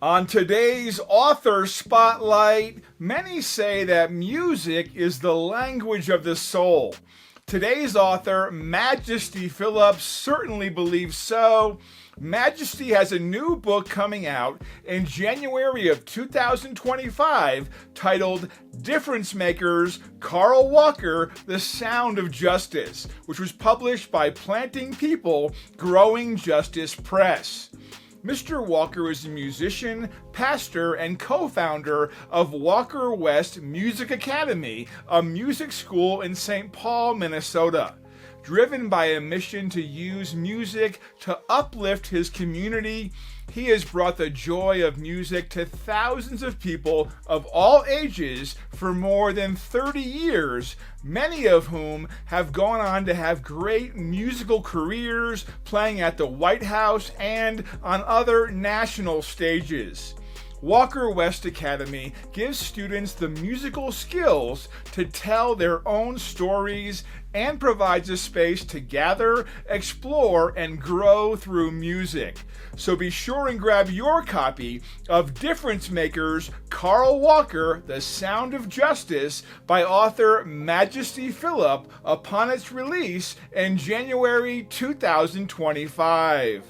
On today's author spotlight, many say that music is the language of the soul. Today's author, Majeste Phillip, certainly believes so. Majeste has a new book coming out in January of 2025 titled Difference Makers, Carl Walker, The Sound of Justice, which was published by Planting People, Growing Justice Press. Mr. Walker is a musician, pastor, and co-founder of Walker West Music Academy, a music school in St. Paul, Minnesota. Driven by a mission to use music to uplift his community, he has brought the joy of music to thousands of people of all ages for more than 30 years, many of whom have gone on to have great musical careers playing at the White House and on other national stages. Walker West Academy gives students the musical skills to tell their own stories and provides a space to gather, explore, and grow through music. So be sure and grab your copy of Difference Makers, Carl Walker, The Sound of Justice by author Majeste Phillip upon its release in January 2025.